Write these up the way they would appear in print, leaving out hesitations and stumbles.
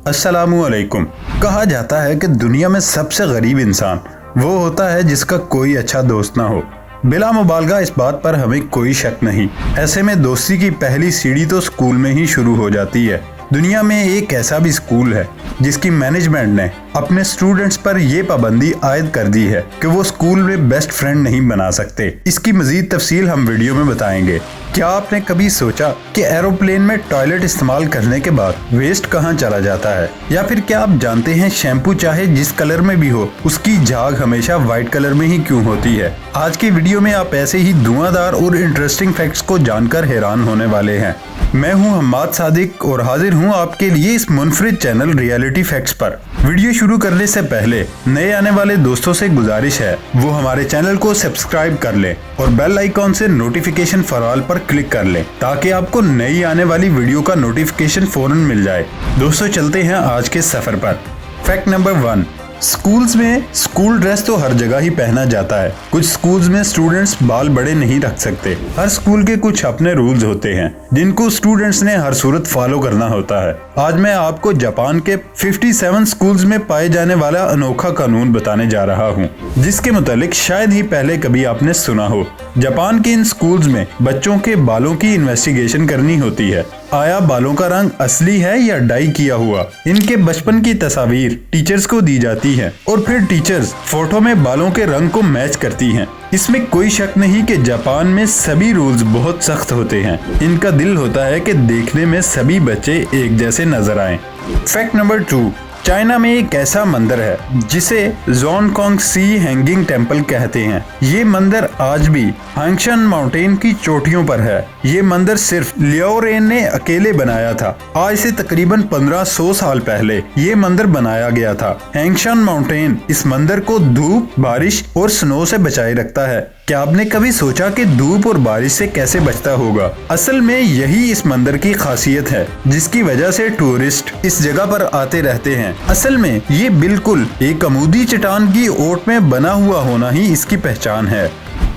अस्सलामुअलैकुम। कहा जाता है कि दुनिया में सबसे गरीब इंसान वो होता है जिसका कोई अच्छा दोस्त ना हो। बिला मुबालगा इस बात पर हमें कोई शक नहीं। ऐसे में दोस्ती की पहली सीढ़ी तो स्कूल में ही शुरू हो जाती है। दुनिया में एक ऐसा भी स्कूल है जिसकी मैनेजमेंट ने अपने स्टूडेंट्स पर यह पाबंदी आयद कर दी है कि वो स्कूल में बेस्ट फ्रेंड नहीं बना सकते। इसकी मजीद तफसील हम वीडियो में बताएंगे। क्या आपने कभी सोचा कि एरोप्लेन में टॉयलेट इस्तेमाल करने के बाद वेस्ट कहाँ चला जाता है? या फिर क्या आप जानते हैं शैम्पू चाहे जिस कलर में भी हो उसकी झाग हमेशा व्हाइट कलर में ही क्यों होती है? आज की वीडियो में आप ऐसे ही धुआंधार और इंटरेस्टिंग फैक्ट्स को जानकर हैरान होने वाले हैं। मैं हूं हम्माद सादिक और हाजिर हूं आपके लिए इस मुनफरिद चैनल रियलिटी फैक्ट्स पर। वीडियो शुरू करने से पहले नए आने वाले दोस्तों से गुजारिश है वो हमारे चैनल को सब्सक्राइब कर लें और बेल आइकॉन से नोटिफिकेशन फॉर ऑल पर क्लिक कर लें ताकि आपको नई आने वाली वीडियो का नोटिफिकेशन फौरन मिल जाए। दोस्तों चलते हैं आज के सफर पर। फैक्ट नंबर 1, स्कूल्स में स्कूल ड्रेस तो हर जगह ही पहना जाता है। कुछ स्कूल्स में स्टूडेंट्स बाल बड़े नहीं रख सकते। हर स्कूल के कुछ अपने रूल्स होते हैं जिनको स्टूडेंट्स ने हर सूरत फॉलो करना होता है। आज मैं आपको जापान के 57 स्कूल्स में पाए जाने वाला अनोखा कानून बताने जा रहा हूँ जिसके मुतालिक शायद ही पहले कभी आपने सुना हो। जापान के इन स्कूल्स में बच्चों के बालों की इन्वेस्टिगेशन करनी होती है। आया बालों का रंग असली है या डाई किया हुआ? इनके बचपन की तस्वीर टीचर्स को दी जाती है और फिर टीचर्स फोटो में बालों के रंग को मैच करती हैं। इसमें कोई शक नहीं कि जापान में सभी रूल्स बहुत सख्त होते हैं। इनका दिल होता है कि देखने में सभी बच्चे एक जैसे नजर आएं। फैक्ट नंबर 2, चाइना में एक ऐसा मंदिर है जिसे जोंगकोंग सी हैंगिंग टेम्पल कहते हैं। ये मंदिर आज भी हांगशन माउंटेन की चोटियों पर है। ये मंदिर सिर्फ लियाओ रेन ने अकेले बनाया था। आज से तकरीबन 1500 साल पहले ये मंदिर बनाया गया था। हैंगशन माउंटेन इस मंदिर को धूप, बारिश और स्नो से बचाए रखता है। क्या आपने कभी सोचा कि धूप और बारिश से कैसे बचता होगा? असल में यही इस मंदिर की खासियत है जिसकी वजह से टूरिस्ट इस जगह पर आते रहते हैं। असल में ये बिल्कुल एक अमूदी चट्टान की ओट में बना हुआ होना ही इसकी पहचान है।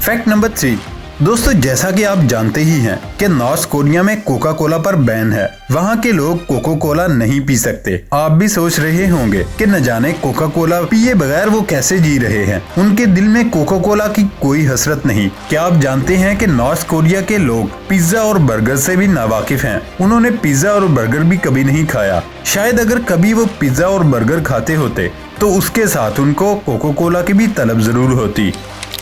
फैक्ट नंबर 3, दोस्तों जैसा कि आप जानते ही हैं कि नॉर्थ कोरिया में कोका कोला पर बैन है। वहाँ के लोग कोका कोला नहीं पी सकते। आप भी सोच रहे होंगे कि न जाने कोका कोला पिए बगैर वो कैसे जी रहे हैं। उनके दिल में कोका कोला की कोई हसरत नहीं। क्या आप जानते हैं कि नॉर्थ कोरिया के लोग पिज्जा और बर्गर से भी नावाकिफ हैं? उन्होंने पिज्जा और बर्गर भी कभी नहीं खाया। शायद अगर कभी वो पिज्जा और बर्गर खाते होते तो उसके साथ उनको कोका कोला की भी तलब जरूर होती।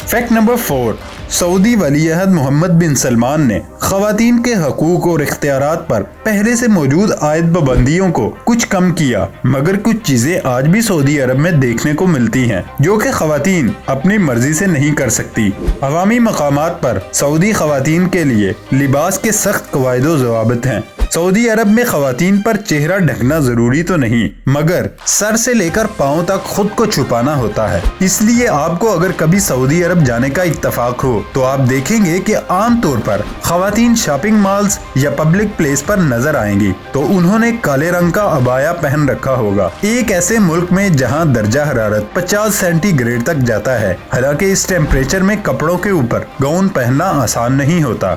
फैक्ट नंबर 4, सऊदी वलीअहद मोहम्मद बिन सलमान ने खवातीन के हकूक और इख्तियारात पर पहले से मौजूद आयद पाबंदियों को कुछ कम किया, मगर कुछ चीजें आज भी सऊदी अरब में देखने को मिलती हैं जो कि खवातीन अपनी मर्जी से नहीं कर सकती। अवामी मकामात पर सऊदी खवातीन के लिए लिबास के सख्त कवायदो ज़वाबित हैं। सऊदी अरब में खवातीन पर चेहरा ढकना जरूरी तो नहीं, मगर सर से लेकर पाँव तक खुद को छुपाना होता है। इसलिए आपको अगर कभी सऊदी अरब जाने का इत्तफाक हो तो आप देखेंगे कि आम तौर पर खवातीन शॉपिंग मॉल्स या पब्लिक प्लेस पर नजर आएंगी तो उन्होंने काले रंग का अबाया पहन रखा होगा। एक ऐसे मुल्क में जहां दर्जा हरारत 50 सेंटीग्रेड तक जाता है। हालांकि इस टेम्परेचर में कपड़ों के ऊपर गाउन पहनना आसान नहीं होता।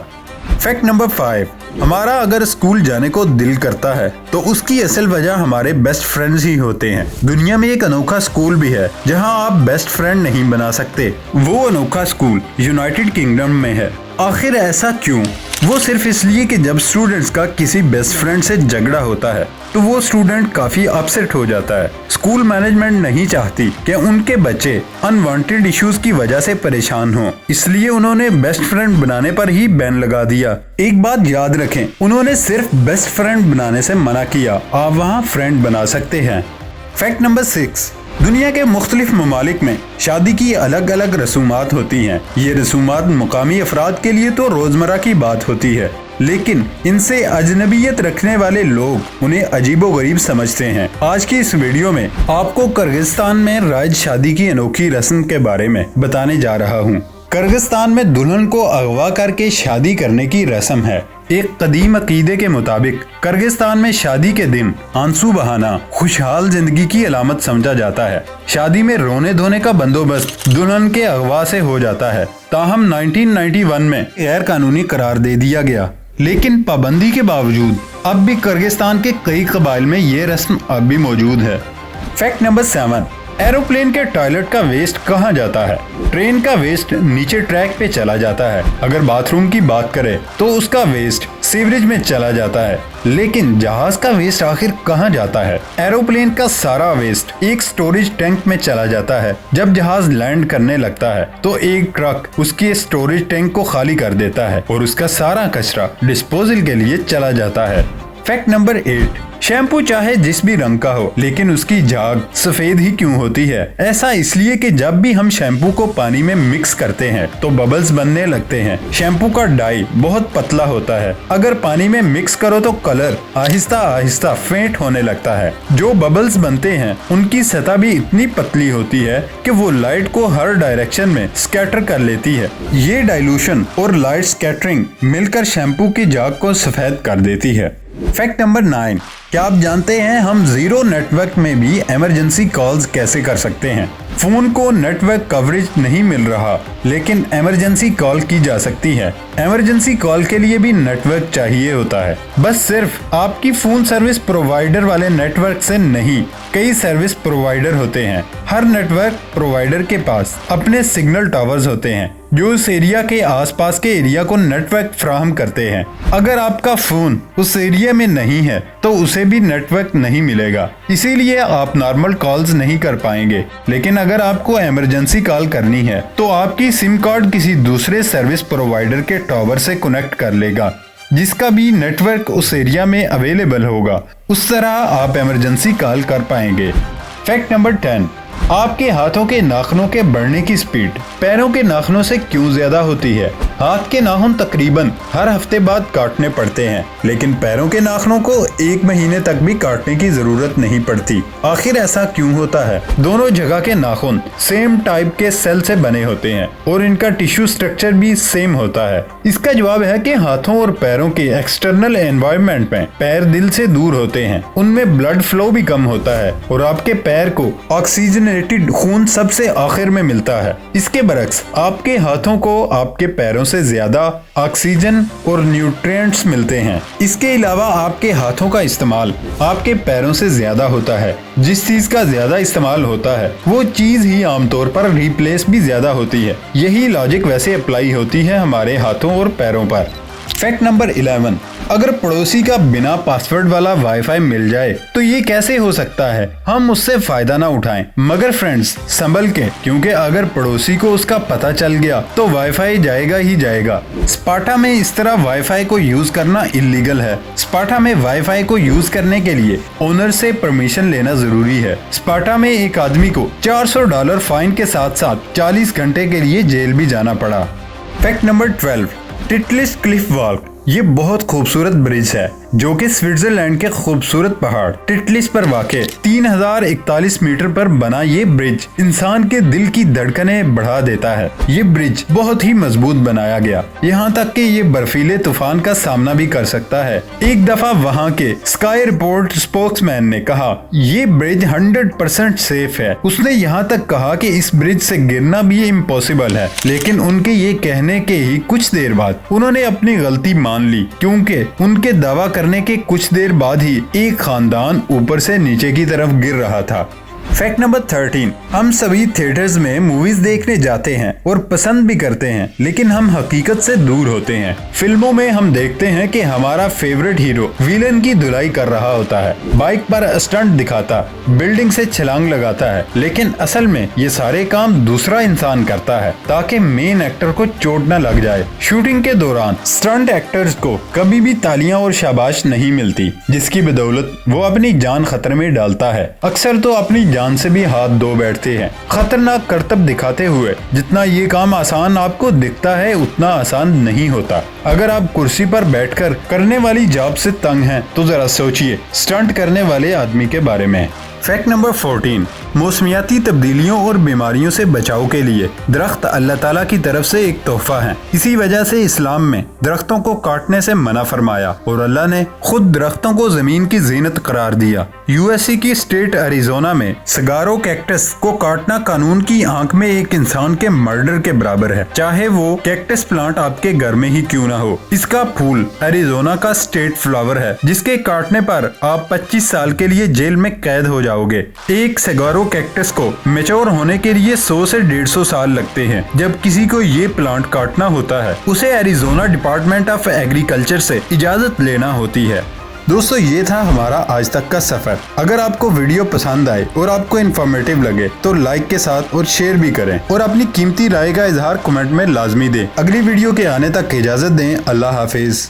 फैक्ट नंबर 5, हमारा अगर स्कूल जाने को दिल करता है तो उसकी असल वजह हमारे बेस्ट फ्रेंड्स ही होते हैं। दुनिया में एक अनोखा स्कूल भी है जहां आप बेस्ट फ्रेंड नहीं बना सकते। वो अनोखा स्कूल यूनाइटेड किंगडम में है। आखिर ऐसा क्यों? वो सिर्फ इसलिए कि जब स्टूडेंट्स का किसी बेस्ट फ्रेंड से झगड़ा होता है तो वो स्टूडेंट काफी अपसेट हो जाता है। स्कूल मैनेजमेंट नहीं चाहती कि उनके बच्चे अनवांटेड इश्यूज की वजह से परेशान हों, इसलिए उन्होंने बेस्ट फ्रेंड बनाने पर ही बैन लगा दिया। एक बात याद रखें, उन्होंने सिर्फ बेस्ट फ्रेंड बनाने से मना किया। आप वहाँ फ्रेंड बना सकते हैं। फैक्ट नंबर 6, दुनिया के मुख्तलिफ ममालिक में शादी की अलग अलग रसूमात होती हैं। ये रसूमात मुकामी अफराद के लिए तो रोजमर्रा की बात होती है, लेकिन इनसे अजनबियत रखने वाले लोग उन्हें अजीबो गरीब समझते हैं। आज की इस वीडियो में आपको किर्गिस्तान में राइज शादी की अनोखी रस्म के बारे में बताने जा रहा हूँ। किर्गिस्तान में दुल्हन को अगवा करके शादी करने की रस्म है। एक कदीम अकीदे के मुताबिक किर्गिस्तान में शादी के दिन आंसू बहाना खुशहाल जिंदगी की अलामत समझा जाता है। शादी में रोने धोने का बंदोबस्त दुल्हन के अगवा से हो जाता है। ताहम 1991 में गैर कानूनी करार दे दिया गया। लेकिन पाबंदी के बावजूद अब भी किर्गिस्तान के कई कबाइल में ये रस्म अब भी मौजूद है। फैक्ट नंबर 7, एरोप्लेन के टॉयलेट का वेस्ट कहाँ जाता है? ट्रेन का वेस्ट नीचे ट्रैक पे चला जाता है। अगर बाथरूम की बात करें तो उसका वेस्ट सीवरेज में चला जाता है, लेकिन जहाज का वेस्ट आखिर कहाँ जाता है? एरोप्लेन का सारा वेस्ट एक स्टोरेज टैंक में चला जाता है। जब जहाज लैंड करने लगता है तो एक ट्रक उसके स्टोरेज टैंक को खाली कर देता है और उसका सारा कचरा डिस्पोजल के लिए चला जाता है। फैक्ट नंबर 8, शैम्पू चाहे जिस भी रंग का हो, लेकिन उसकी झाग सफेद ही क्यों होती है? ऐसा इसलिए कि जब भी हम शैम्पू को पानी में मिक्स करते हैं तो बबल्स बनने लगते हैं। शैम्पू का डाई बहुत पतला होता है। अगर पानी में मिक्स करो तो कलर आहिस्ता आहिस्ता फेंट होने लगता है। जो बबल्स बनते हैं उनकी सतह भी इतनी पतली होती है कि वो लाइट को हर डायरेक्शन में स्कैटर कर लेती है। ये डाइल्यूशन और लाइट स्कैटरिंग मिलकर शैम्पू की झाग को सफेद कर देती है। फैक्ट नंबर 9, क्या आप जानते हैं हम जीरो नेटवर्क में भी इमरजेंसी कॉल्स कैसे कर सकते हैं? फोन को नेटवर्क कवरेज नहीं मिल रहा, लेकिन इमरजेंसी कॉल की जा सकती है। इमरजेंसी कॉल के लिए भी नेटवर्क चाहिए होता है, बस सिर्फ आपकी फोन सर्विस प्रोवाइडर वाले नेटवर्क से नहीं। कई सर्विस प्रोवाइडर होते हैं। हर नेटवर्क प्रोवाइडर के पास अपने सिग्नल टावर्स होते हैं जो उस एरिया के आसपास के एरिया को नेटवर्क फ्राहम करते हैं। अगर आपका फोन उस एरिया में नहीं है तो उसे भी नेटवर्क नहीं मिलेगा, इसीलिए आप नॉर्मल कॉल्स नहीं कर पाएंगे। लेकिन अगर आपको इमरजेंसी कॉल करनी है तो आपकी सिम कार्ड किसी दूसरे सर्विस प्रोवाइडर के टावर से कनेक्ट कर लेगा, जिसका भी नेटवर्क उस एरिया में अवेलेबल होगा। उस तरह आप इमरजेंसी कॉल कर पाएंगे। फैक्ट नंबर 10, आपके हाथों के नाखूनों के बढ़ने की स्पीड पैरों के नाखूनों से क्यों ज्यादा होती है? हाथ के नाखून तकरीबन हर हफ्ते बाद काटने पड़ते हैं, लेकिन पैरों के नाखूनों को 1 महीने तक भी काटने की जरूरत नहीं पड़ती। आखिर ऐसा क्यों होता है? दोनों जगह के नाखून सेम टाइप के सेल से बने होते हैं और इनका टिश्यू स्ट्रक्चर भी सेम होता है। इसका जवाब है कि हाथों और पैरों के एक्सटर्नल एनवायरनमेंट में पैर दिल से दूर होते हैं, उनमें ब्लड फ्लो भी कम होता है और आपके पैर को ऑक्सीजनेटेड खून सबसे आखिर में मिलता है। इसके बरक्स आपके हाथों को आपके पैरों से ज्यादा ऑक्सीजन और न्यूट्रिएंट्स मिलते हैं। इसके अलावा आपके हाथों का इस्तेमाल आपके पैरों से ज्यादा होता है। जिस चीज का ज्यादा इस्तेमाल होता है वो चीज ही आमतौर पर रिप्लेस भी ज्यादा होती है। यही लॉजिक वैसे अप्लाई होती है हमारे हाथों और पैरों पर। फैक्ट नंबर 11, अगर पड़ोसी का बिना पासवर्ड वाला वाईफाई मिल जाए तो ये कैसे हो सकता है? हम उससे फायदा ना उठाएं, मगर फ्रेंड्स संभल के, क्योंकि अगर पड़ोसी को उसका पता चल गया तो वाईफाई जाएगा ही जाएगा। स्पार्टा में इस तरह वाईफाई को यूज करना इलीगल है। स्पार्टा में वाईफाई को यूज करने के लिए ओनर से परमिशन लेना जरूरी है। स्पार्टा में एक आदमी को $400 फाइन के साथ साथ 40 घंटे के लिए जेल भी जाना पड़ा। Fact number 12, Titlis Cliff walk ये बहुत खूबसूरत ब्रिज है जो कि स्विट्जरलैंड के खूबसूरत पहाड़ टिटलिस पर वाक़े 3041 मीटर पर बना ये ब्रिज इंसान के दिल की धड़कनें बढ़ा देता है। ये ब्रिज बहुत ही मजबूत बनाया गया, यहाँ तक कि ये बर्फीले तूफान का सामना भी कर सकता है। एक दफा वहाँ के स्काई रिपोर्ट स्पोक्समैन ने कहा ये ब्रिज 100% सेफ है। उसने यहाँ तक कहा कि इस ब्रिज से गिरना भी इम्पॉसिबल है, लेकिन उनके ये कहने के ही कुछ देर बाद उन्होंने अपनी गलती मान ली, क्योंकि उनके दावा करने के कुछ देर बाद ही एक खानदान ऊपर से नीचे की तरफ गिर रहा था। फैक्ट नंबर 13, हम सभी थिएटर्स में मूवीज देखने जाते हैं और पसंद भी करते हैं, लेकिन हम हकीकत से दूर होते हैं। फिल्मों में हम देखते हैं कि हमारा फेवरेट हीरो विलेन की धुलाई कर रहा होता है, बाइक पर स्टंट दिखाता, बिल्डिंग से छलांग लगाता है, लेकिन असल में ये सारे काम दूसरा इंसान करता है ताकि मेन एक्टर को चोट न लग जाए। शूटिंग के दौरान स्टंट एक्टर्स को कभी भी तालियां और शाबाश नहीं मिलती, जिसकी बदौलत वो अपनी जान खतरे में डालता है। अक्सर तो अपनी जान से भी हाथ धो बैठते हैं, खतरनाक करतब दिखाते हुए। जितना ये काम आसान आपको दिखता है उतना आसान नहीं होता। अगर आप कुर्सी पर बैठकर करने वाली जॉब से तंग हैं तो जरा सोचिए स्टंट करने वाले आदमी के बारे में। फैक्ट नंबर 14, मौसमियाती तब्दीलियों और बीमारियों से बचाव के लिए दरख्त अल्लाह ताला की तरफ से एक तोहफा है। इसी वजह से इस्लाम में दरख्तों को काटने से मना फरमाया और अल्लाह ने खुद दरख्तों को जमीन की जीनत करार दिया। यूएसए की स्टेट अरिजोना में सगारो कैक्टस को काटना कानून की आंख में एक इंसान के मर्डर के बराबर है, चाहे वो कैक्टस प्लांट आपके घर में ही क्यों ना हो। इसका फूल अरिजोना का स्टेट फ्लावर है, जिसके काटने पर आप 25 साल के लिए जेल में कैद हो जाओगे। एक सगारो कैक्टस को मैच्योर होने के लिए 100 से 150 साल लगते हैं। जब किसी को ये प्लांट काटना होता है, उसे अरिजोना डिपार्टमेंट ऑफ एग्रीकल्चर से इजाजत लेना होती है। दोस्तों, ये था हमारा आज तक का सफर। अगर आपको वीडियो पसंद आए और आपको इन्फॉर्मेटिव लगे तो लाइक के साथ और शेयर भी करें और अपनी कीमती राय का इजहार कमेंट में लाजमी दें। अगली वीडियो के आने तक इजाजत दें। अल्लाह हाफिज।